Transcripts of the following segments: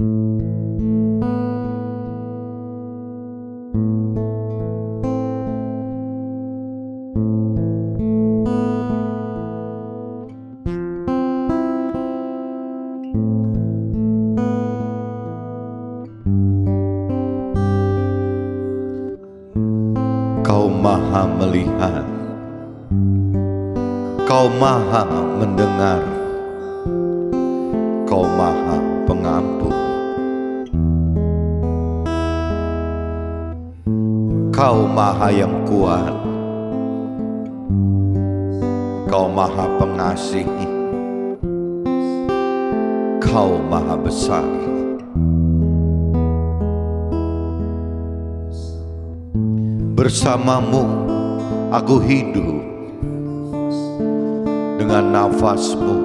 Kau maha melihat, Kau maha mendengar, Kau maha pengampun. Kau maha yang kuat, Kau maha pengasih, Kau maha besar. Bersamamu aku hidup, dengan nafasmu,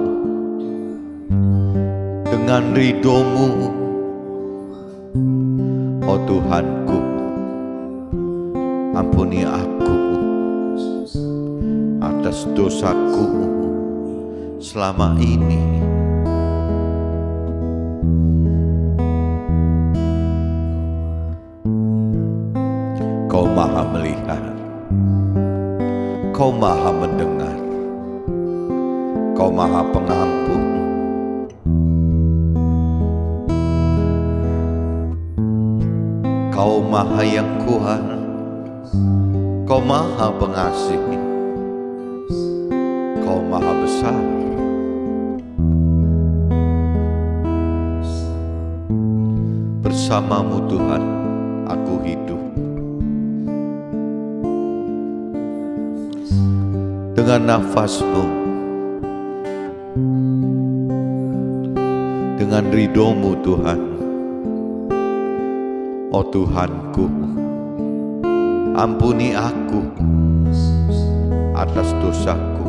dengan ridhomu, oh Tuhanku, ampuni aku atas dosaku selama ini. Kau maha melihat, Kau maha mendengar, Kau maha pengampun. Kau maha yang kuat, Kau maha pengasih, Kau maha besar. Bersamamu Tuhan aku hidup, dengan nafasmu, dengan ridhomu Tuhan, oh Tuhanku, ampuni aku atas dosaku.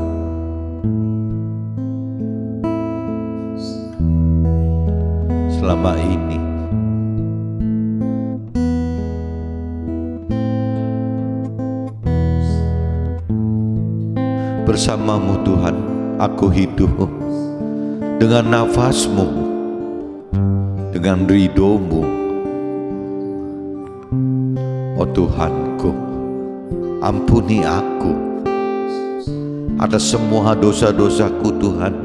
Selama ini bersamamu Tuhan aku hidup, dengan nafasmu, dengan ridhomu, oh Tuhanku, ampuni aku atas semua dosa-dosaku Tuhan.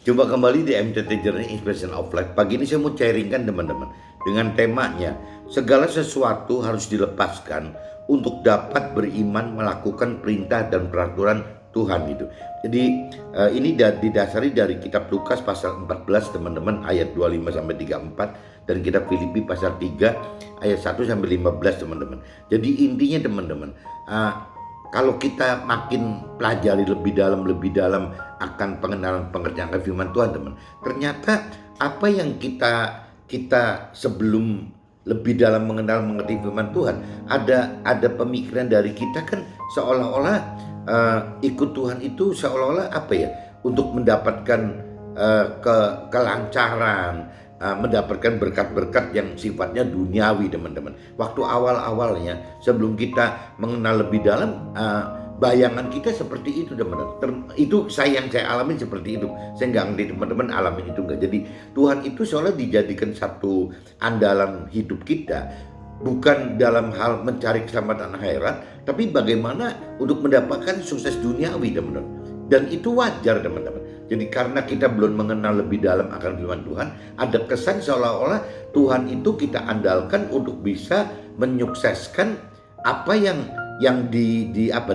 Jumpa kembali di MTT Journey Inspiration of Life. Pagi ini saya mau sharingkan teman-teman dengan temanya segala sesuatu harus dilepaskan untuk dapat beriman melakukan perintah dan peraturan Tuhan itu. Jadi ini didasari dari kitab Lukas pasal 14 teman-teman, ayat 25 sampai 34, dan kitab Filipi pasal 3 ayat 1 sampai 15 teman-teman. Jadi intinya teman-teman, kalau kita makin pelajari lebih dalam akan pengenalan pengertian firman Tuhan teman, ternyata apa yang kita sebelum lebih dalam mengerti firman Tuhan, ada pemikiran dari kita kan seolah-olah ikut Tuhan itu seolah-olah apa ya, untuk mendapatkan kelancaran, mendapatkan berkat-berkat yang sifatnya duniawi teman-teman. Waktu awal-awalnya sebelum kita mengenal lebih dalam, bayangan kita seperti itu teman-teman. Itu yang saya alamin seperti itu. Saya nggak ngerti teman-teman alamin itu nggak. Jadi Tuhan itu seolah dijadikan satu andalan hidup kita, bukan dalam hal mencari keselamatan akhirat, tapi bagaimana untuk mendapatkan sukses duniawi teman-teman. Dan itu wajar teman-teman. Jadi karena kita belum mengenal lebih dalam akan firman Tuhan, ada kesan seolah-olah Tuhan itu kita andalkan untuk bisa menyukseskan apa yang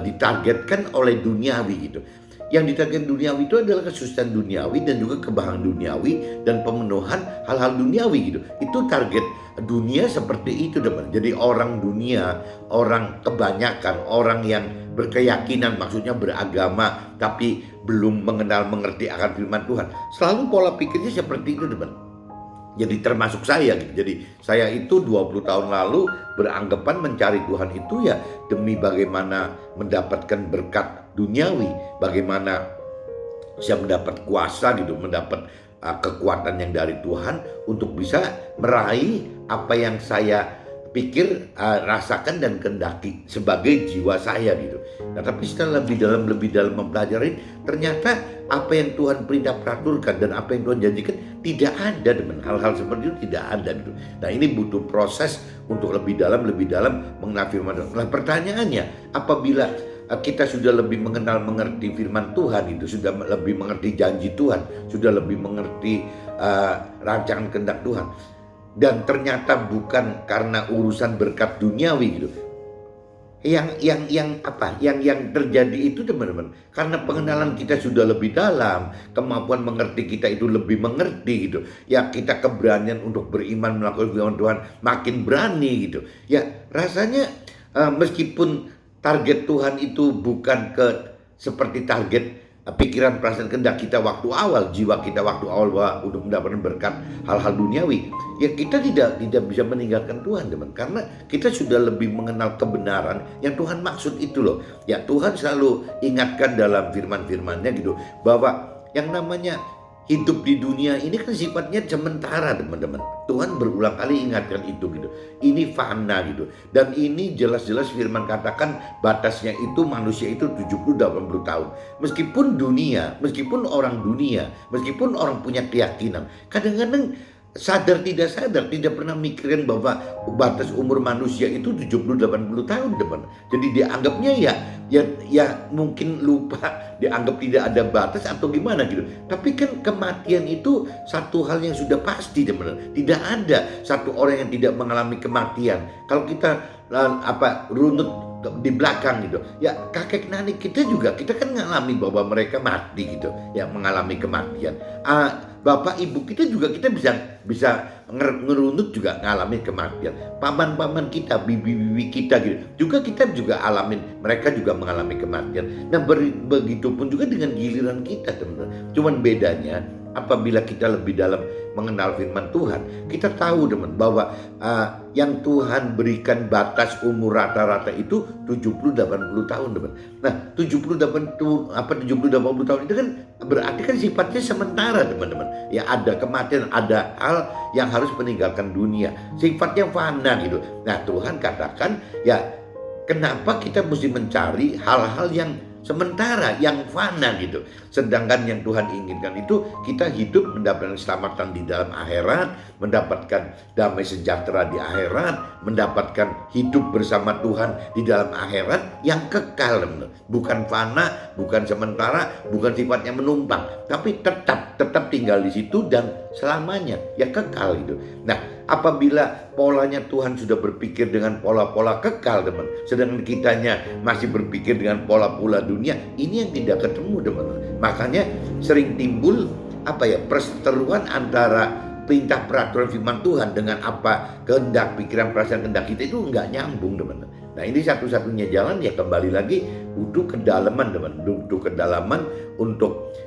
ditargetkan oleh duniawi gitu. Yang ditargetkan duniawi itu adalah kesuksesan duniawi dan juga kebahagiaan duniawi dan pemenuhan hal-hal duniawi gitu. Itu target dunia seperti itu teman. Jadi orang dunia, orang kebanyakan orang yang berkeyakinan, maksudnya beragama tapi belum mengenal mengerti akan firman Tuhan, selalu pola pikirnya seperti itu teman. Jadi termasuk saya gitu. Jadi saya itu 20 tahun lalu beranggapan mencari Tuhan itu ya demi bagaimana mendapatkan berkat duniawi, bagaimana saya mendapat kuasa gitu, mendapat kekuatan yang dari Tuhan untuk bisa meraih apa yang saya pikir, rasakan dan kehendaki sebagai jiwa saya gitu. Nah, tapi setelah lebih dalam mempelajari, ternyata apa yang Tuhan perintah peraturkan dan apa yang Tuhan janjikan tidak ada, teman. Hal-hal seperti itu tidak ada gitu. Nah, ini butuh proses untuk lebih dalam mengenal firman Tuhan. Nah, pertanyaannya, apabila kita sudah lebih mengerti firman Tuhan itu, sudah lebih mengerti janji Tuhan, sudah lebih mengerti rancangan kehendak Tuhan, dan ternyata bukan karena urusan berkat duniawi gitu. Yang terjadi itu, teman-teman, karena pengenalan kita sudah lebih dalam, kemampuan mengerti kita itu lebih mengerti gitu. Ya, kita keberanian untuk beriman melakukan firman Tuhan makin berani gitu. Ya, rasanya meskipun target Tuhan itu bukan seperti target pikiran, perasaan, kehendak kita waktu awal, jiwa kita waktu awal bahwa untuk mendapatkan berkat hal-hal duniawi, ya kita tidak bisa meninggalkan Tuhan, teman, karena kita sudah lebih mengenal kebenaran yang Tuhan maksud itu loh. Ya, Tuhan selalu ingatkan dalam firman-firmannya gitu, bahwa yang namanya hidup di dunia ini kan sifatnya sementara, teman-teman. Tuhan berulang kali ingatkan itu gitu. Ini fana gitu. Dan ini jelas-jelas firman katakan batasnya itu manusia itu 70-80 tahun. Meskipun orang dunia, meskipun orang punya keyakinan, kadang-kadang sadar tidak sadar tidak pernah mikirin bahwa batas umur manusia itu 70-80 tahun, teman. Jadi dianggapnya ya mungkin lupa, dianggap tidak ada batas atau gimana gitu. Tapi kan kematian itu satu hal yang sudah pasti, teman. Tidak ada satu orang yang tidak mengalami kematian. Kalau kita runut di belakang gitu, ya kakek nenek kita juga, kita kan mengalami bahwa mereka mati gitu, ya mengalami kematian. Bapak ibu kita juga, kita bisa ngerunut juga ngalami kematian. Paman-paman kita, bibi-bibi kita gitu, kita juga alamin, mereka juga mengalami kematian. Nah, begitupun juga dengan giliran kita, teman-teman. Cuman bedanya apabila kita lebih dalam mengenal firman Tuhan, kita tahu, teman, bahwa yang Tuhan berikan batas umur rata-rata itu 70-80 tahun, teman. Nah, 70-80 tahun itu kan berarti kan sifatnya sementara, teman-teman. Ya, ada kematian, ada hal yang harus meninggalkan dunia, sifatnya fana gitu. Nah, Tuhan katakan, ya kenapa kita mesti mencari hal-hal yang sementara, yang fana gitu. Sedangkan yang Tuhan inginkan itu kita hidup mendapatkan keselamatan di dalam akhirat, mendapatkan damai sejahtera di akhirat, mendapatkan hidup bersama Tuhan di dalam akhirat yang kekal. Bukan fana, bukan sementara, bukan sifatnya menumpang, tapi tetap tinggal di situ dan selamanya, ya kekal itu. Nah, apabila polanya Tuhan sudah berpikir dengan pola-pola kekal, teman, sedangkan kitanya masih berpikir dengan pola-pola dunia, ini yang tidak ketemu, teman. Makanya sering timbul perseteruan antara perintah peraturan firman Tuhan dengan apa kehendak, pikiran, perasaan, kehendak kita itu nggak nyambung, teman. Nah, ini satu-satunya jalan, ya kembali lagi butuh kedalaman, teman. Butuh kedalaman untuk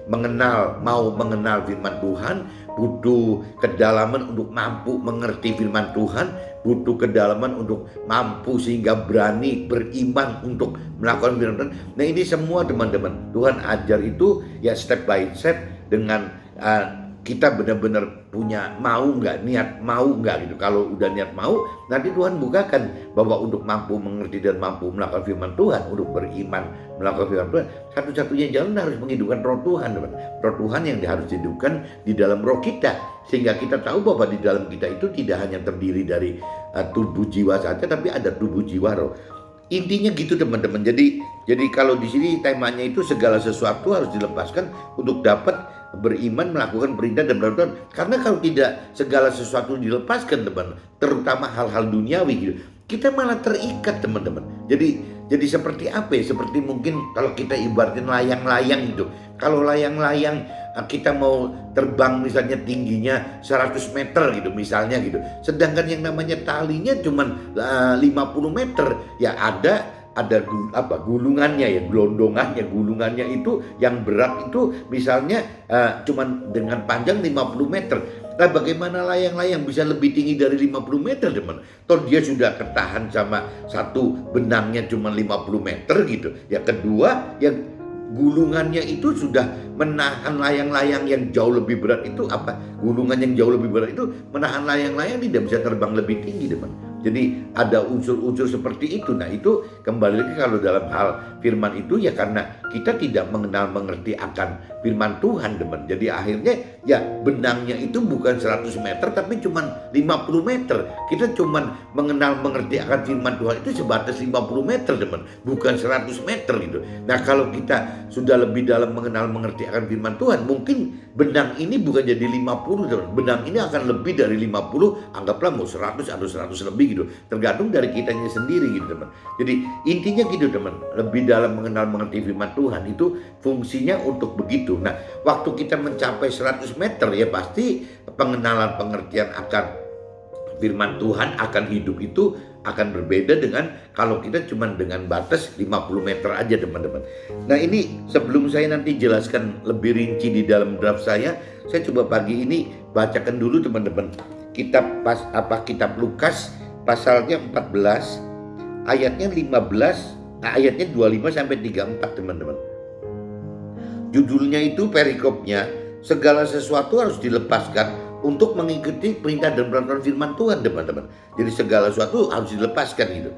mau mengenal firman Tuhan, butuh kedalaman untuk mampu mengerti firman Tuhan, butuh kedalaman untuk mampu sehingga berani beriman untuk melakukan firman Tuhan. Nah, ini semua, teman-teman, Tuhan ajar itu ya step by step dengan kita benar-benar punya niat mau nggak gitu. Kalau udah niat mau, nanti Tuhan bukakan bahwa untuk mampu mengerti dan mampu melakukan firman Tuhan, untuk beriman melakukan firman Tuhan, satu-satunya jalan harus menghidupkan roh Tuhan, teman. Roh Tuhan yang harus dihidupkan di dalam roh kita, sehingga kita tahu bahwa di dalam kita itu tidak hanya terdiri dari tubuh jiwa saja, tapi ada tubuh jiwa roh. Intinya gitu, teman-teman. Jadi kalau di sini temanya itu segala sesuatu harus dilepaskan untuk dapat beriman, melakukan perintah dan peraturan. Karena kalau tidak segala sesuatu dilepaskan, teman, terutama hal-hal duniawi gitu, kita malah terikat, teman-teman. Jadi seperti apa ya? Seperti mungkin kalau kita ibaratin layang-layang gitu. Kalau layang-layang kita mau terbang misalnya tingginya 100 meter gitu misalnya gitu. Sedangkan yang namanya talinya cuman 50 meter. Ya ada gulungannya, ya gulungannya itu yang berat itu misalnya cuman dengan panjang 50 meter. Lah bagaimana layang-layang bisa lebih tinggi dari 50 meter teman? Toh dia sudah ketahan sama satu benangnya cuma 50 meter gitu. Yang kedua, yang gulungannya itu sudah menahan layang-layang yang jauh lebih berat itu apa? Gulungan yang jauh lebih berat itu menahan layang-layang tidak bisa terbang lebih tinggi teman. Jadi ada unsur-unsur seperti itu. Nah itu kembali lagi kalau dalam hal firman itu ya karena kita tidak mengenal mengerti akan firman Tuhan teman. Jadi akhirnya ya benangnya itu bukan 100 meter tapi cuma 50 meter. Kita cuma mengenal mengerti akan firman Tuhan itu sebatas 50 meter teman. Bukan 100 meter gitu. Nah kalau kita sudah lebih dalam mengenal mengerti akan firman Tuhan, mungkin benang ini bukan jadi 50 teman. Benang ini akan lebih dari 50, anggaplah mau 100 atau 100 lebih gitu, tergantung dari kitanya sendiri gitu teman. Jadi intinya gitu teman, lebih dalam mengenal mengerti firman Tuhan itu fungsinya untuk begitu. Nah waktu kita mencapai 100 meter ya pasti pengenalan pengertian akan firman Tuhan akan hidup itu akan berbeda dengan kalau kita cuma dengan batas 50 meter aja teman-teman. Nah ini sebelum saya nanti jelaskan lebih rinci di dalam draft saya coba pagi ini bacakan dulu teman-teman kitab Lukas pasalnya 14 ayatnya 15 ayatnya 25 sampai 34 teman-teman. Judulnya itu perikopnya segala sesuatu harus dilepaskan untuk mengikuti perintah dan peraturan firman Tuhan teman-teman. Jadi segala sesuatu harus dilepaskan gitu.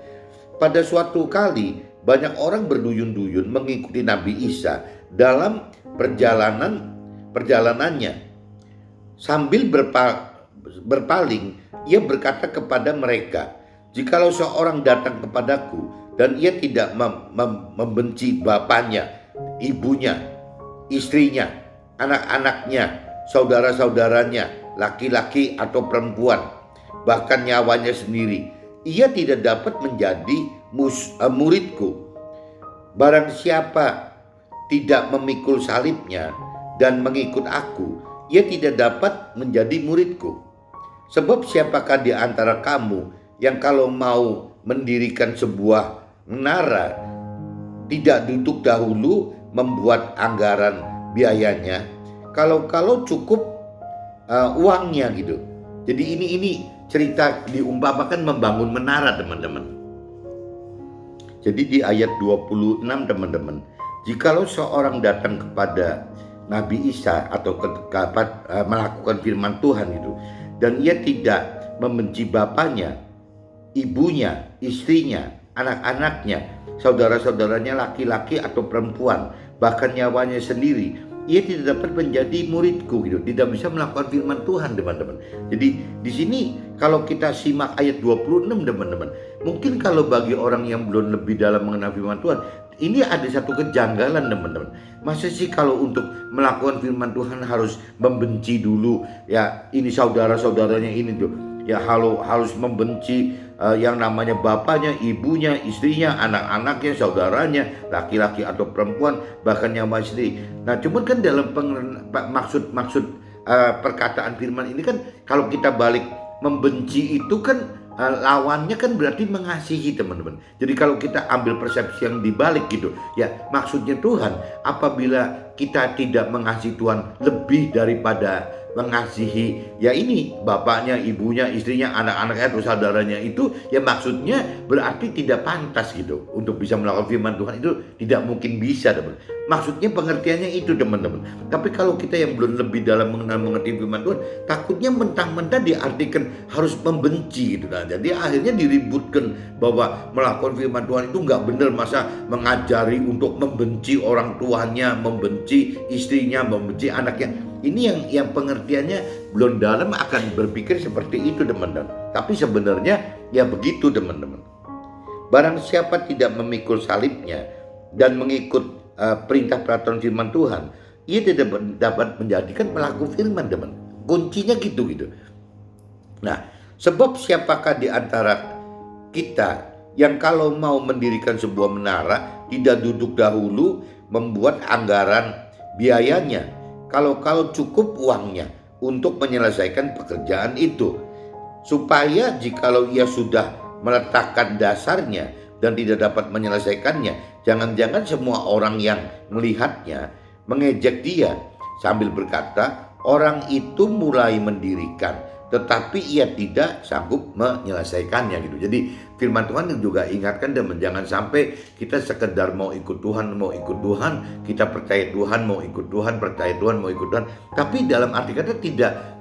Pada suatu kali banyak orang berduyun-duyun mengikuti Nabi Isa dalam perjalanannya. Sambil berpaling, ia berkata kepada mereka, "Jikalau seorang datang kepadaku dan ia tidak membenci bapaknya, ibunya, istrinya, anak-anaknya, saudara-saudaranya, laki-laki atau perempuan, bahkan nyawanya sendiri, ia tidak dapat menjadi muridku. Barang siapa tidak memikul salibnya dan mengikut aku, ia tidak dapat menjadi muridku. Sebab siapakah di antara kamu yang kalau mau mendirikan sebuah menara tidak duduk dahulu membuat anggaran biayanya, kalau cukup uangnya gitu." Jadi ini cerita diumpamakan membangun menara teman-teman. Jadi di ayat 26 teman-teman, jikalau seorang datang kepada Nabi Isa atau melakukan firman Tuhan itu dan ia tidak membenci bapaknya, ibunya, istrinya, anak-anaknya, saudara-saudaranya laki-laki atau perempuan, bahkan nyawanya sendiri, ia tidak dapat menjadi muridku gitu, tidak bisa melakukan firman Tuhan teman-teman. Jadi di sini kalau kita simak ayat 26 teman-teman, mungkin kalau bagi orang yang belum lebih dalam mengenal firman Tuhan, ini ada satu kejanggalan teman-teman. Masa sih kalau untuk melakukan firman Tuhan harus membenci dulu ya ini saudara-saudaranya ini tuh ya harus membenci yang namanya bapaknya, ibunya, istrinya, anak-anaknya, saudaranya, laki-laki atau perempuan, bahkan nyawa sendiri. Nah, cuman kan dalam maksud perkataan firman ini kan kalau kita balik membenci itu kan lawannya kan berarti mengasihi teman-teman. Jadi kalau kita ambil persepsi yang dibalik gitu, ya maksudnya Tuhan apabila kita tidak mengasihi Tuhan lebih daripada mengasihi ya ini bapaknya, ibunya, istrinya, anak-anaknya atau saudaranya itu ya maksudnya berarti tidak pantas gitu untuk bisa melakukan firman Tuhan, itu tidak mungkin bisa teman. Maksudnya pengertiannya itu teman-teman. Tapi kalau kita yang belum lebih dalam mengerti firman Tuhan, takutnya mentah-mentah diartikan harus membenci gitu. Nah, jadi akhirnya diributkan bahwa melakukan firman Tuhan itu nggak benar, masa mengajari untuk membenci orang tuanya, membenci istrinya, membenci anaknya. Ini yang pengertiannya belum dalam akan berpikir seperti itu teman-teman. Tapi sebenarnya ya begitu teman-teman. Barang siapa tidak memikul salibnya dan mengikut perintah peraturan firman Tuhan, ia tidak dapat menjadikan pelaku firman teman. Kuncinya gitu. Nah, sebab siapakah di antara kita yang kalau mau mendirikan sebuah menara tidak duduk dahulu membuat anggaran biayanya, kalau cukup uangnya untuk menyelesaikan pekerjaan itu, supaya jikalau ia sudah meletakkan dasarnya dan tidak dapat menyelesaikannya, jangan-jangan semua orang yang melihatnya mengejek dia sambil berkata, Orang itu mulai mendirikan, tetapi ia tidak sanggup menyelesaikannya gitu. Jadi firman Tuhan juga ingatkan, dan jangan sampai kita sekedar mau ikut Tuhan, kita percaya Tuhan, mau ikut Tuhan, percaya Tuhan, mau ikut Tuhan, tapi dalam arti kata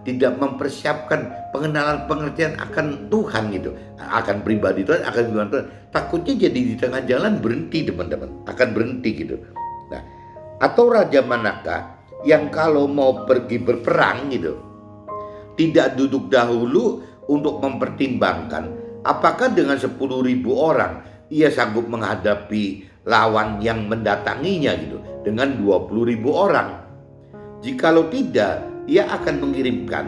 tidak mempersiapkan pengenalan pengertian akan Tuhan gitu, akan pribadi Tuhan, akan firman Tuhan. Takutnya jadi di tengah jalan berhenti, teman-teman, akan berhenti gitu. Nah, atau raja manakah yang kalau mau pergi berperang gitu tidak duduk dahulu untuk mempertimbangkan apakah dengan 10.000 orang ia sanggup menghadapi lawan yang mendatanginya gitu dengan 20.000 orang. Jikalau tidak, ia akan mengirimkan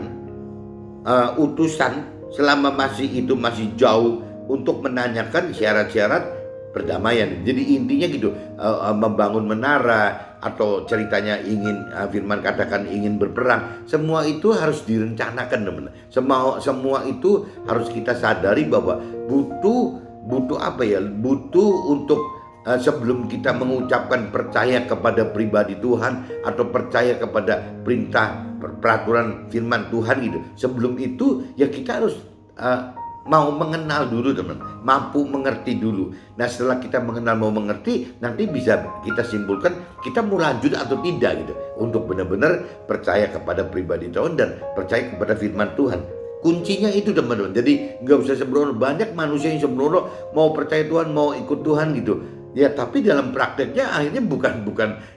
utusan selama itu masih jauh untuk menanyakan syarat-syarat perdamaian. Jadi intinya gitu, membangun menara atau ceritanya ingin firman katakan ingin berperang, semua itu harus direncanakan, teman. Semua itu harus kita sadari bahwa butuh apa ya? Butuh untuk sebelum kita mengucapkan percaya kepada pribadi Tuhan atau percaya kepada perintah peraturan firman Tuhan gitu. Sebelum itu ya kita harus mau mengenal dulu, teman, mampu mengerti dulu. Nah, setelah kita mengenal, mau mengerti, nanti bisa kita simpulkan kita mau lanjut atau tidak gitu, untuk benar-benar percaya kepada pribadi Tuhan dan percaya kepada firman Tuhan. Kuncinya itu, teman-teman. Jadi nggak usah sembrono. Banyak manusia yang sembrono, mau percaya Tuhan, mau ikut Tuhan gitu ya, tapi dalam prakteknya akhirnya bukan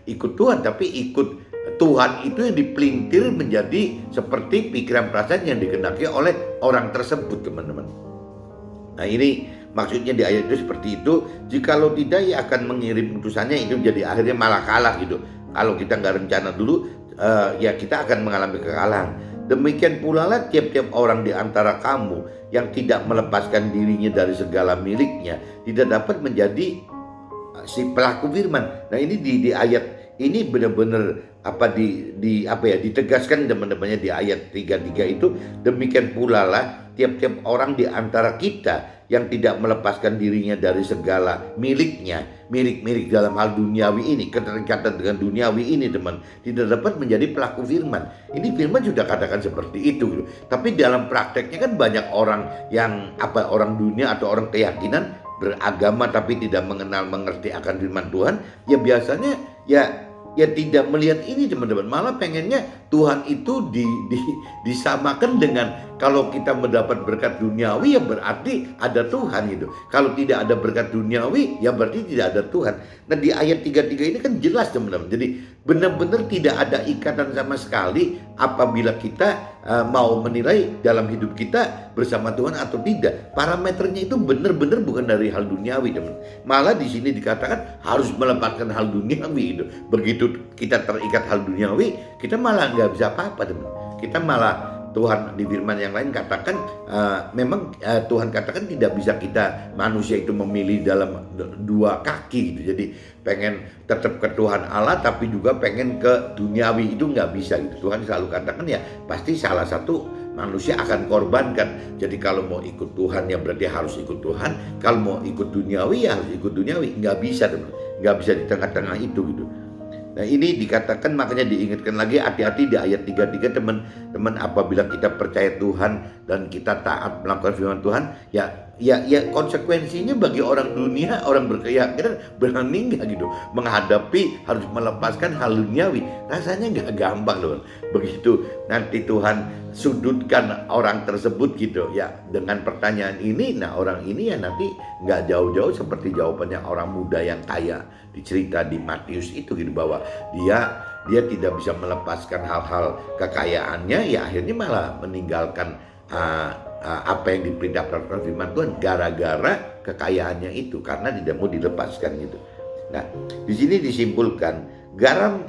ikut Tuhan, tapi ikut Tuhan itu yang dipelintir menjadi seperti pikiran perasaan yang dikehendaki oleh orang tersebut, teman-teman. Nah, ini maksudnya di ayat itu seperti itu. Jikalau tidak, ia akan mengirim utusannya, itu jadi akhirnya malah kalah gitu. Kalau kita nggak rencana dulu, ya kita akan mengalami kekalahan. Demikian pula lah tiap-tiap orang di antara kamu yang tidak melepaskan dirinya dari segala miliknya tidak dapat menjadi si pelaku firman. Nah, ini di ayat ini benar-benar ditegaskan, teman-temannya, di ayat 33 itu. Demikian pula lah tiap-tiap orang di antara kita yang tidak melepaskan dirinya dari segala miliknya, milik dalam hal duniawi ini, keterikatan dengan duniawi ini, teman, tidak dapat menjadi pelaku firman. Ini firman sudah katakan seperti itu. Tapi dalam prakteknya kan banyak orang yang orang dunia atau orang keyakinan beragama tapi tidak mengerti akan firman Tuhan. Ya biasanya ya tidak melihat ini, teman-teman. Malah pengennya Tuhan itu disamakan dengan, kalau kita mendapat berkat duniawi ya berarti ada Tuhan gitu. Kalau tidak ada berkat duniawi ya berarti tidak ada Tuhan. Nah, di ayat 33 ini kan jelas, teman-teman. Jadi benar-benar tidak ada ikatan sama sekali apabila kita mau menilai dalam hidup kita bersama Tuhan atau tidak. Parameternya itu benar-benar bukan dari hal duniawi, teman. Malah di sini dikatakan harus melepaskan hal duniawi itu. Begitu kita terikat hal duniawi, kita malah nggak bisa apa-apa, teman. Kita malah, Tuhan di firman yang lain katakan, memang Tuhan katakan tidak bisa kita manusia itu memilih dalam dua kaki gitu. Jadi pengen tetap ke Tuhan Allah tapi juga pengen ke duniawi, itu nggak bisa gitu. Tuhan selalu katakan ya pasti salah satu manusia akan korbankan. Jadi kalau mau ikut Tuhan ya berarti harus ikut Tuhan. Kalau mau ikut duniawi ya harus ikut duniawi. Nggak bisa, teman. Nggak bisa di tengah-tengah itu gitu. Nah, ini dikatakan, makanya diingatkan lagi, hati-hati di ayat 33, teman-teman. Apabila kita percaya Tuhan dan kita taat melakukan firman Tuhan, ya konsekuensinya bagi orang dunia, orang berkeyakinan, berani nggak gitu menghadapi, harus melepaskan hal duniawi. Rasanya nggak gampang loh. Begitu nanti Tuhan sudutkan orang tersebut gitu ya dengan pertanyaan ini, nah orang ini ya nanti nggak jauh-jauh seperti jawabannya orang muda yang kaya dicerita di Matius itu gitu, bahwa dia tidak bisa melepaskan hal-hal kekayaannya, ya akhirnya malah meninggalkan apa yang diperintahkan firman Tuhan gara-gara kekayaannya itu, karena tidak mau dilepaskan gitu. Nah, di sini disimpulkan garam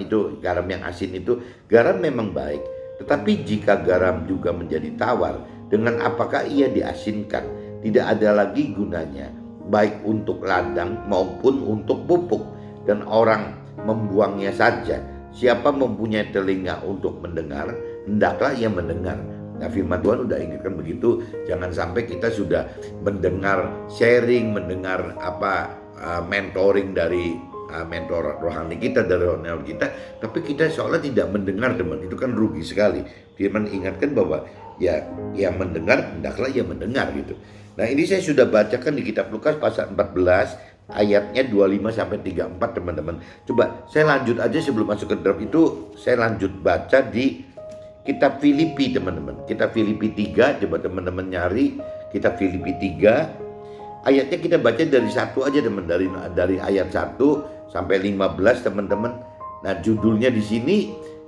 itu, garam yang asin itu, garam memang baik, tetapi jika garam juga menjadi tawar, dengan apakah ia diasinkan? Tidak ada lagi gunanya, baik untuk ladang maupun untuk pupuk, dan orang membuangnya saja. Siapa mempunyai telinga untuk mendengar, hendaklah ia mendengar. Nah, firman Tuhan udah ingatkan begitu. Jangan sampai kita sudah mendengar sharing, mendengar mentoring dari mentor rohani kita, dari rohani kita, tapi kita seolah tidak mendengar, teman. Itu kan rugi sekali. Firman ingatkan bahwa ya yang mendengar hendaklah ia mendengar gitu. Nah, ini saya sudah bacakan di kitab Lukas pasal 14 ayatnya 25 sampai 34, teman-teman. Coba saya lanjut aja sebelum masuk ke drop itu, saya lanjut baca di kitab Filipi, teman-teman. Kitab Filipi 3, coba teman-teman nyari kitab Filipi 3. Ayatnya kita baca dari satu aja, teman, dari ayat 1 sampai 15, teman-teman. Nah, judulnya di sini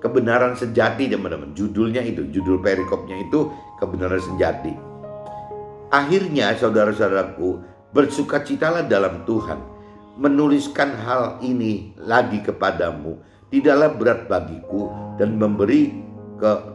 kebenaran sejati, teman-teman. Judulnya itu, judul perikopnya itu kebenaran sejati. Akhirnya, saudara-saudaraku, bersukacitalah dalam Tuhan. Menuliskan hal ini lagi kepadamu tidaklah berat bagiku dan memberi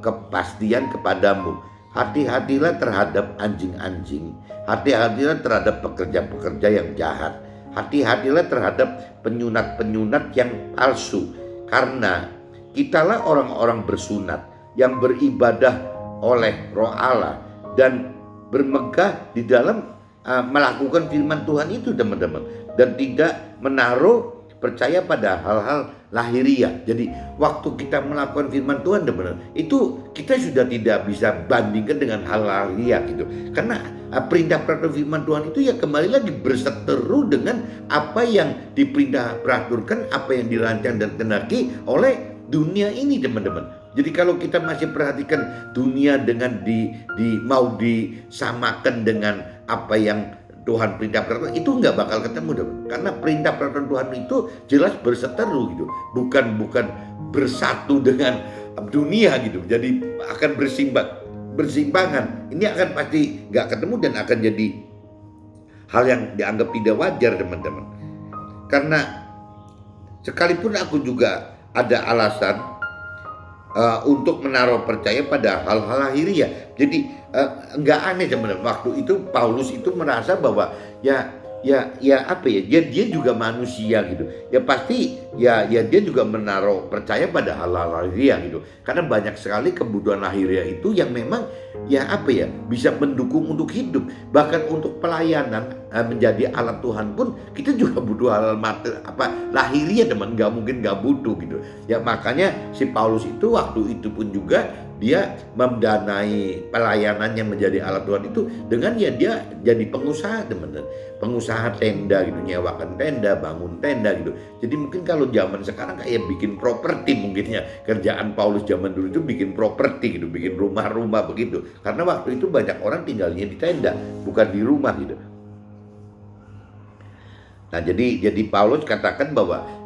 kepastian kepadamu. Hati-hatilah terhadap anjing-anjing. Hati-hatilah terhadap pekerja-pekerja yang jahat. Hati-hatilah terhadap penyunat-penyunat yang palsu. Karena kitalah orang-orang bersunat yang beribadah oleh Roh Allah dan bermegah di dalam melakukan firman Tuhan itu, teman-teman. Dan tidak menaruh percaya pada hal-hal lahiriah. Jadi waktu kita melakukan firman Tuhan, teman-teman, itu kita sudah tidak bisa bandingkan dengan hal lahiriah gitu. Karena perintah peraturan firman Tuhan itu ya kembali lagi berseteru dengan apa yang diperintah peraturkan, apa yang dirancang dan kendaki oleh dunia ini, teman-teman. Jadi kalau kita masih perhatikan dunia dengan mau disamakan dengan apa yang Tuhan perintah peraturan, itu nggak bakal ketemu, teman. Karena perintah peraturan Tuhan itu jelas berseteru gitu, bukan bersatu dengan dunia gitu. Jadi akan bersimpangan. Ini akan pasti nggak ketemu dan akan jadi hal yang dianggap tidak wajar, teman-teman. Karena sekalipun aku juga ada alasan untuk menaruh percaya pada hal-hal lahiriah. Jadi nggak aneh, teman-teman. Waktu itu Paulus itu merasa bahwa ya apa ya, dia juga manusia gitu. Ya pasti ya dia juga menaruh percaya pada hal-hal lahiriah gitu. Karena banyak sekali kebutuhan lahiriah itu yang memang ya apa ya, bisa mendukung untuk hidup. Bahkan untuk pelayanan menjadi alat Tuhan pun kita juga butuh hal lahiriah, teman. Nggak mungkin nggak butuh gitu. Ya makanya si Paulus itu waktu itu pun juga dia mendanai pelayanannya menjadi alat Tuhan itu dengan ya dia jadi pengusaha, teman-teman. Pengusaha tenda gitu, nyewakan tenda, bangun tenda gitu. Jadi mungkin kalau zaman sekarang kayak bikin properti mungkin ya. Kerjaan Paulus zaman dulu itu bikin properti gitu, bikin rumah-rumah begitu. Karena waktu itu banyak orang tinggalnya di tenda, bukan di rumah gitu. Nah, jadi Paulus katakan bahwa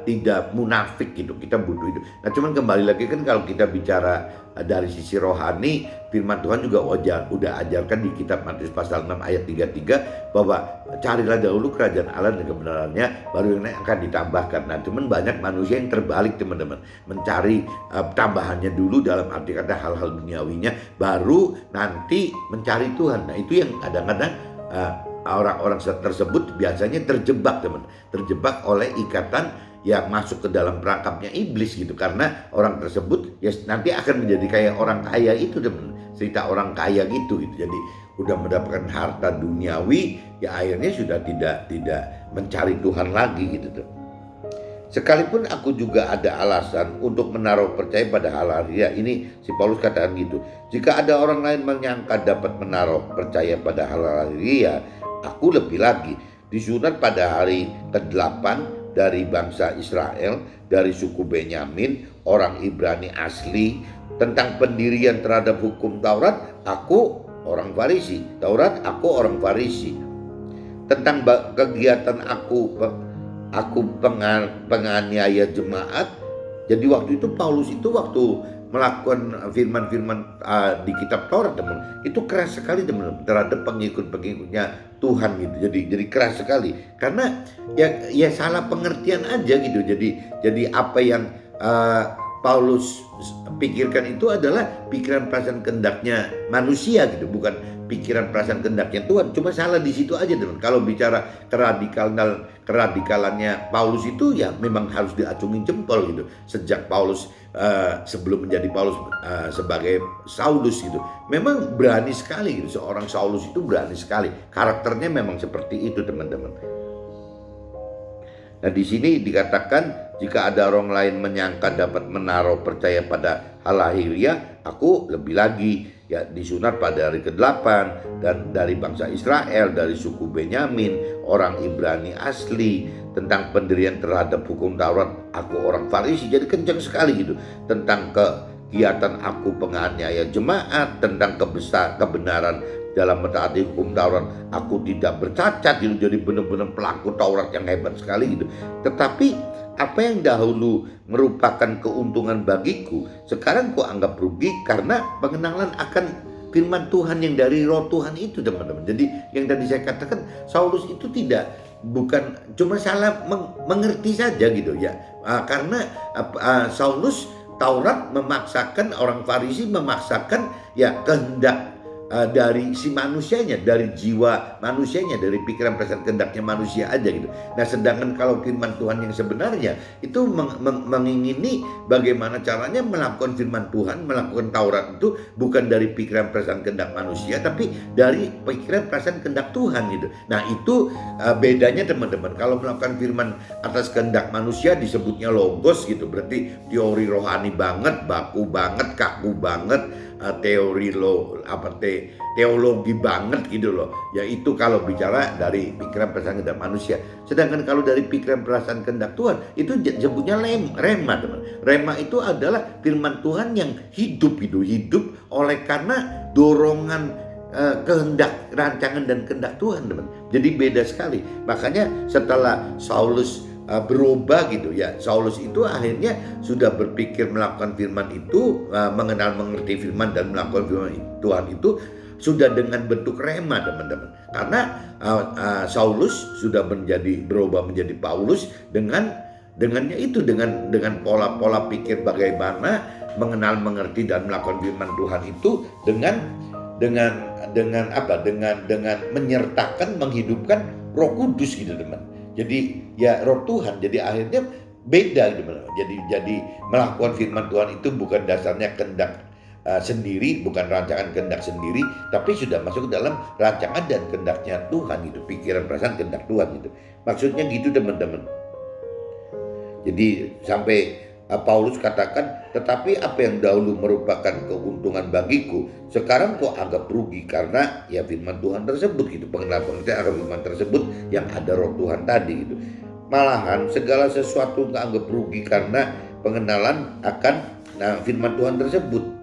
tidak munafik gitu, kita butuh itu. Nah, cuman kembali lagi kan kalau kita bicara dari sisi rohani, firman Tuhan juga udah ajarkan di kitab Matius pasal 6 ayat 33 bahwa carilah dahulu kerajaan Allah dan kebenarannya, baru yang lain akan ditambahkan. Nah, cuman banyak manusia yang terbalik, teman-teman, mencari tambahannya dulu dalam arti kata hal-hal duniawinya, baru nanti mencari Tuhan. Nah, itu yang kadang-kadang orang-orang tersebut biasanya terjebak, teman, terjebak oleh ikatan yang masuk ke dalam perangkapnya iblis gitu. Karena orang tersebut ya nanti akan menjadi kayak orang kaya itu, teman, cerita orang kaya gitu. Jadi udah mendapatkan harta duniawi, ya akhirnya sudah tidak mencari Tuhan lagi gitu tuh. Sekalipun aku juga ada alasan untuk menaruh percaya pada hal lahiriah, ini si Paulus katakan gitu. Jika ada orang lain menyangka dapat menaruh percaya pada hal lahiriah, aku lebih lagi. Disunat pada hari ke-8 dari bangsa Israel, dari suku Benyamin, orang Ibrani asli. Tentang pendirian terhadap hukum Taurat, aku orang Farisi. Taurat, aku orang Farisi. Tentang kegiatan aku penganiaya jemaat. Jadi waktu itu Paulus itu waktu melakukan firman-firman di kitab Taurat, teman, itu keras sekali, teman, terhadap pengikut-pengikutnya Tuhan gitu. Jadi keras sekali karena ya salah pengertian aja gitu. Jadi apa yang Paulus pikirkan itu adalah pikiran perasaan kehendaknya manusia gitu, bukan pikiran perasaan kehendaknya Tuhan. Cuma salah di situ aja, teman. Kalau bicara keradikalannya Paulus itu ya memang harus diacungin jempol gitu. Sejak Paulus sebelum menjadi Paulus sebagai Saulus gitu, memang berani sekali gitu. Seorang Saulus itu berani sekali. Karakternya memang seperti itu, teman-teman. Nah, di sini dikatakan jika ada orang lain menyangka dapat menaruh percaya pada hal lahiriah, aku lebih lagi, ya disunat pada hari ke-8 dan dari bangsa Israel, dari suku Benyamin, orang Ibrani asli. Tentang pendirian terhadap hukum Taurat, aku orang Farisi. Jadi kencang sekali gitu tentang kegiatan aku penganiaya jemaat, tentang kebenaran dalam mentaati hukum Taurat, aku tidak bercacat gitu. Jadi benar-benar pelaku Taurat yang hebat sekali gitu. Tetapi apa yang dahulu merupakan keuntungan bagiku, sekarang ku anggap rugi karena pengenalan akan firman Tuhan yang dari Roh Tuhan itu, teman-teman. Jadi yang tadi saya katakan, Saulus itu bukan cuma salah mengerti saja gitu ya, karena Saulus Taurat memaksakan, orang Farisi memaksakan ya kehendak dari si manusianya, dari jiwa manusianya, dari pikiran perasaan kehendaknya manusia aja gitu. Nah, sedangkan kalau firman Tuhan yang sebenarnya itu mengingini bagaimana caranya melakukan firman Tuhan, melakukan Taurat itu bukan dari pikiran perasaan kehendak manusia, tapi dari pikiran perasaan kehendak Tuhan gitu. Nah, itu bedanya teman-teman. Kalau melakukan firman atas kehendak manusia disebutnya logos gitu, berarti teori rohani banget, baku banget, kaku banget, teologi banget gitu loh. Yaitu kalau bicara dari pikiran perasaan kehendak manusia. Sedangkan kalau dari pikiran perasaan kehendak Tuhan, itu disebutnya rema, teman. Rema itu adalah firman Tuhan yang hidup oleh karena dorongan kehendak, rancangan dan kehendak Tuhan, teman. Jadi beda sekali. Makanya setelah Saulus berubah gitu ya, Saulus itu akhirnya sudah berpikir melakukan firman itu, mengenal mengerti firman dan melakukan firman Tuhan itu sudah dengan bentuk rema, teman-teman. Karena Saulus sudah berubah menjadi Paulus dengan pola-pola pikir bagaimana mengenal mengerti dan melakukan firman Tuhan itu dengan menyertakan, menghidupkan Roh Kudus gitu, teman. Jadi ya Roh Tuhan, jadi akhirnya beda gitu. Jadi melakukan firman Tuhan itu bukan dasarnya kehendak sendiri, bukan rancangan kehendak sendiri, tapi sudah masuk ke dalam rancangan dan kehendaknya Tuhan gitu, pikiran perasaan kehendak Tuhan gitu. Maksudnya gitu, teman-teman. Jadi sampai Paulus katakan, tetapi apa yang dahulu merupakan keuntungan bagiku, sekarang kok anggap rugi karena ya firman Tuhan tersebut gitu, pengenalan akan firman tersebut yang ada Roh Tuhan tadi gitu. Malahan segala sesuatu anggap rugi karena pengenalan akan firman Tuhan tersebut.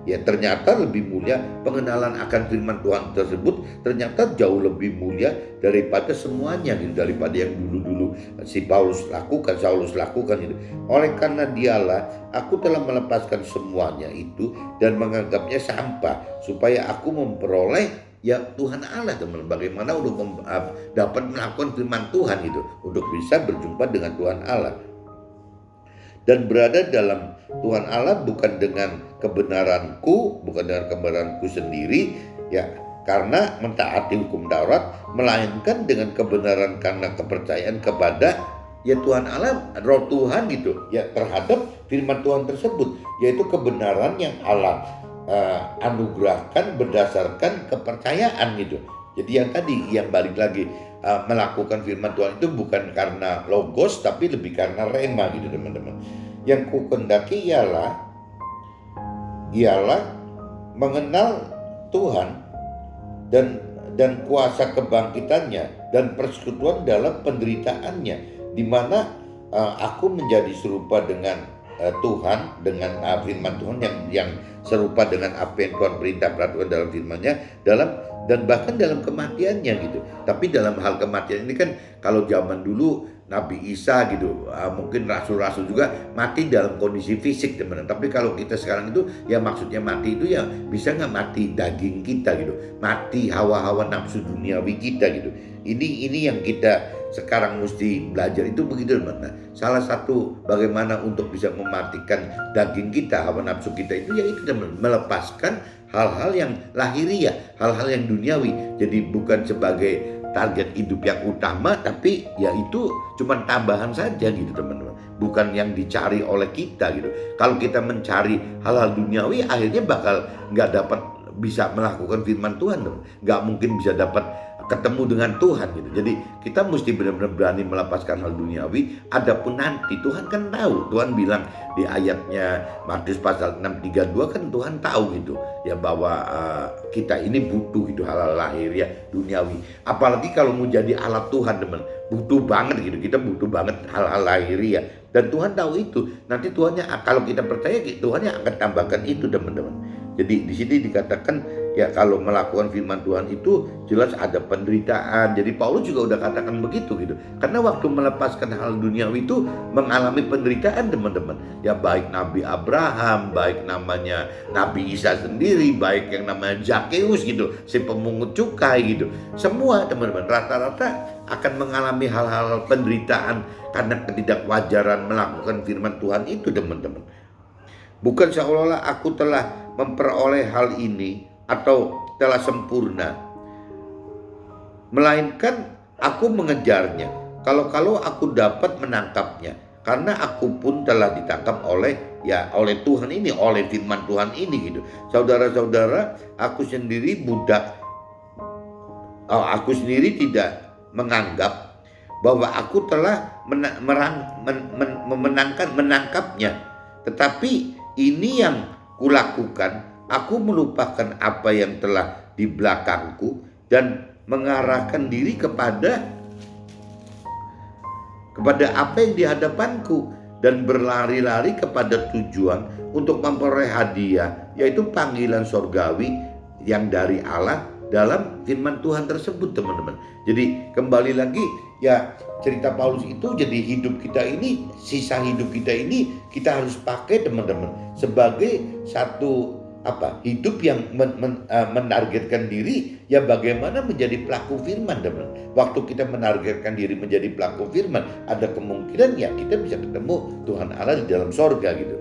Ya ternyata lebih mulia pengenalan akan firman Tuhan tersebut, ternyata jauh lebih mulia daripada semuanya gitu, daripada yang dulu-dulu Saulus lakukan gitu. Oleh karena dialah aku telah melepaskan semuanya itu dan menganggapnya sampah supaya aku memperoleh ya Tuhan Allah, teman. Bagaimana untuk dapat melakukan firman Tuhan itu, untuk bisa berjumpa dengan Tuhan Allah dan berada dalam Tuhan Allah, bukan dengan kebenaranku sendiri ya, karena mentaati hukum Taurat, melainkan dengan kebenaran karena kepercayaan kepada ya Tuhan Allah, Roh Tuhan gitu ya, terhadap firman Tuhan tersebut, yaitu kebenaran yang Allah anugerahkan berdasarkan kepercayaan gitu. Jadi yang balik lagi, melakukan firman Tuhan itu bukan karena logos, tapi lebih karena rema gitu, teman-teman. Yang kukendaki ialah mengenal Tuhan dan kuasa kebangkitannya dan persekutuan dalam penderitaannya, di mana aku menjadi serupa dengan Tuhan, dengan firman Tuhan yang serupa dengan apa yang Tuhan perintah peraturan dalam firman-Nya, dan bahkan dalam kematiannya gitu. Tapi dalam hal kematian ini kan, kalau zaman dulu Nabi Isa gitu, mungkin rasul-rasul juga mati dalam kondisi fisik, teman-teman. Tapi kalau kita sekarang itu ya maksudnya mati itu ya bisa nggak mati daging kita gitu, mati hawa-hawa nafsu duniawi kita gitu. Ini yang kita sekarang mesti belajar itu begitu, teman. Nah, salah satu bagaimana untuk bisa mematikan daging kita, hawa nafsu kita itu ya itu, teman, melepaskan hal-hal yang lahiriah, hal-hal yang duniawi. Jadi bukan sebagai target hidup yang utama, tapi ya itu cuma tambahan saja gitu, teman-teman. Bukan yang dicari oleh kita gitu. Kalau kita mencari hal-hal duniawi, akhirnya bakal nggak dapat bisa melakukan firman Tuhan, teman. Nggak mungkin bisa dapat ketemu dengan Tuhan gitu. Jadi kita mesti benar-benar berani melepaskan hal duniawi. Adapun nanti Tuhan kan tahu. Tuhan bilang di ayatnya Matius pasal 6:32 kan Tuhan tahu gitu ya, bahwa kita ini butuh gitu hal-hal lahir ya, duniawi. Apalagi kalau mau jadi alat Tuhan, teman, butuh banget gitu. Kita butuh banget hal-hal lahir ya. Dan Tuhan tahu itu. Nanti Tuhannya, kalau kita percaya, Tuhannya akan tambahkan itu, teman-teman. Jadi di sini dikatakan ya, kalau melakukan firman Tuhan itu jelas ada penderitaan. Jadi Paulus juga udah katakan begitu gitu. Karena waktu melepaskan hal duniawi itu mengalami penderitaan, teman-teman. Ya, baik Nabi Abraham, baik namanya Nabi Isa sendiri, baik yang namanya Zakeus gitu, si pemungut cukai gitu. Semua, teman-teman, rata-rata akan mengalami hal-hal penderitaan karena ketidakwajaran melakukan firman Tuhan itu, teman-teman. Bukan seolah-olah aku telah memperoleh hal ini atau telah sempurna, melainkan aku mengejarnya. Kalau aku dapat menangkapnya, karena aku pun telah ditangkap oleh Tuhan ini, oleh firman Tuhan ini gitu. Saudara-saudara, aku sendiri tidak menganggap bahwa aku telah menangkapnya, tetapi ini yang kulakukan, aku melupakan apa yang telah di belakangku dan mengarahkan diri kepada apa yang di hadapanku, dan berlari-lari kepada tujuan untuk memperoleh hadiah, yaitu panggilan sorgawi yang dari Allah dalam firman Tuhan tersebut, teman-teman. Jadi kembali lagi ya, cerita Paulus itu, jadi hidup kita ini, sisa hidup kita ini kita harus pakai, teman-teman, sebagai satu hidup yang menargetkan diri ya, bagaimana menjadi pelaku firman, teman. Waktu kita menargetkan diri menjadi pelaku firman, ada kemungkinan ya kita bisa ketemu Tuhan Allah di dalam sorga gitu.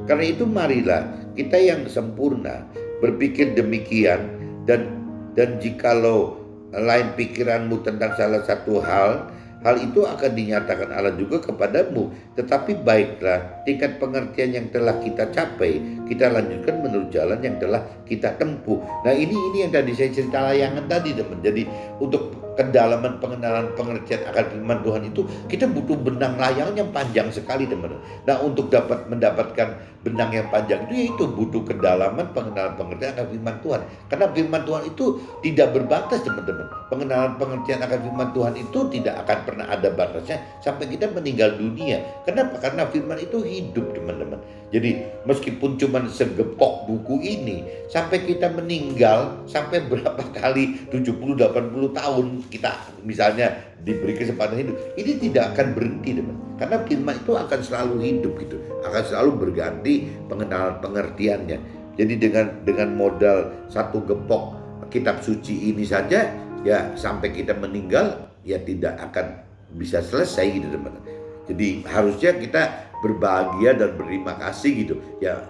Karena itu marilah kita yang sempurna berpikir demikian, dan jikalau lain pikiranmu tentang salah satu hal itu akan dinyatakan Allah juga kepadamu. Tetapi baiklah, tingkat pengertian yang telah kita capai, kita lanjutkan menurut jalan yang telah kita tempuh. Nah, ini yang tadi saya cerita layangan tadi, teman. Jadi untuk kedalaman pengenalan pengertian akan firman Tuhan itu, kita butuh benang layangan yang panjang sekali, teman. Nah, untuk dapat mendapatkan benang yang panjang itu, yaitu butuh kedalaman pengenalan pengertian akan firman Tuhan. Karena firman Tuhan itu tidak berbatas, teman-teman. Pengenalan pengertian akan firman Tuhan itu tidak akan pernah ada batasnya sampai kita meninggal dunia. Kenapa? Karena firman itu hidup, teman-teman. Jadi meskipun cuma segepok buku ini, sampai kita meninggal, sampai berapa kali 70-80 tahun kita misalnya diberi kesempatan hidup, ini tidak akan berhenti, teman. Karena firman itu akan selalu hidup gitu, akan selalu berganti pengenalan pengertiannya. Jadi dengan modal satu gepok kitab suci ini saja ya, sampai kita meninggal ya tidak akan bisa selesai gitu, teman. Jadi harusnya kita berbahagia dan berterima kasih gitu ya,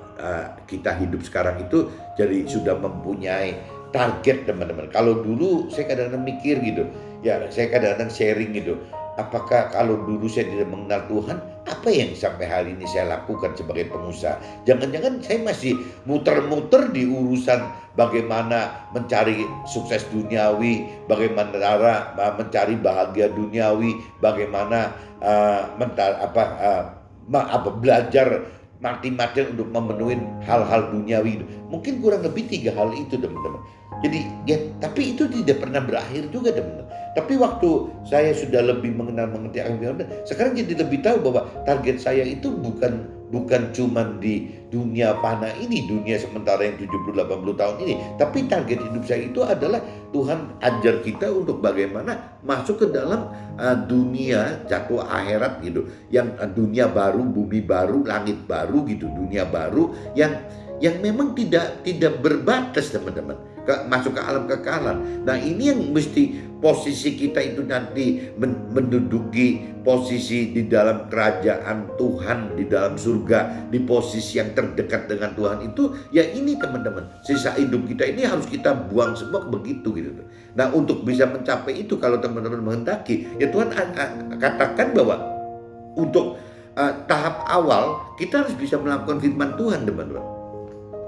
kita hidup sekarang itu jadi sudah mempunyai target, teman-teman. Kalau dulu saya kadang-kadang mikir gitu ya, saya kadang-kadang sharing gitu, apakah kalau dulu saya tidak mengenal Tuhan, apa yang sampai hari ini saya lakukan sebagai pengusaha? Jangan-jangan saya masih muter-muter di urusan bagaimana mencari sukses duniawi, bagaimana cara mencari bahagia duniawi, bagaimana belajar mati-matian untuk memenuhi hal-hal duniawi. Mungkin kurang lebih 3 hal itu, teman-teman. Jadi ya, tapi itu tidak pernah berakhir juga, teman-teman. Tapi waktu saya sudah lebih mengerti akan firman, sekarang jadi lebih tahu bahwa target saya itu bukan cuma di dunia fana ini, dunia sementara yang 70-80 tahun ini, tapi target hidup saya itu adalah Tuhan ajar kita untuk bagaimana masuk ke dalam dunia jatuh akhirat gitu, yang dunia baru, bumi baru, langit baru gitu, dunia baru yang memang tidak berbatas, teman-teman, masuk ke alam kekekalan. Nah, ini yang mesti posisi kita itu nanti menduduki posisi di dalam kerajaan Tuhan, di dalam surga, di posisi yang terdekat dengan Tuhan itu ya, ini, teman-teman. Sisa hidup kita ini harus kita buang semua begitu gitu. Nah, untuk bisa mencapai itu, kalau teman-teman menghendaki ya, Tuhan katakan bahwa untuk tahap awal kita harus bisa melakukan firman Tuhan, teman-teman.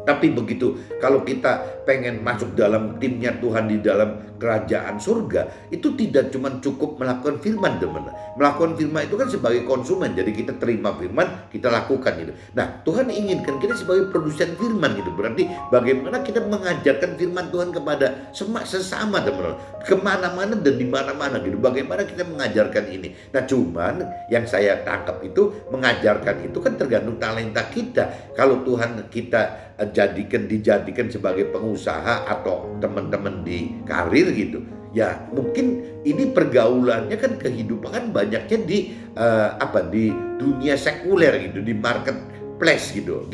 Tapi begitu kalau kita pengen masuk dalam timnya Tuhan di dalam kerajaan surga, itu tidak cuma cukup melakukan firman, teman. Melakukan firman itu kan sebagai konsumen, jadi kita terima firman, kita lakukan gitu. Nah, Tuhan inginkan kita sebagai produsen firman gitu. Berarti bagaimana kita mengajarkan firman Tuhan kepada sesama, teman, kemana-mana dan di mana-mana gitu. Bagaimana kita mengajarkan ini. Nah, cuman yang saya tangkap itu mengajarkan itu kan tergantung talenta kita. Kalau Tuhan kita dijadikan sebagai pengusaha atau teman-teman di karir gitu, ya mungkin ini pergaulannya kan kehidupan kan banyaknya di di dunia sekuler gitu, di marketplace gitu.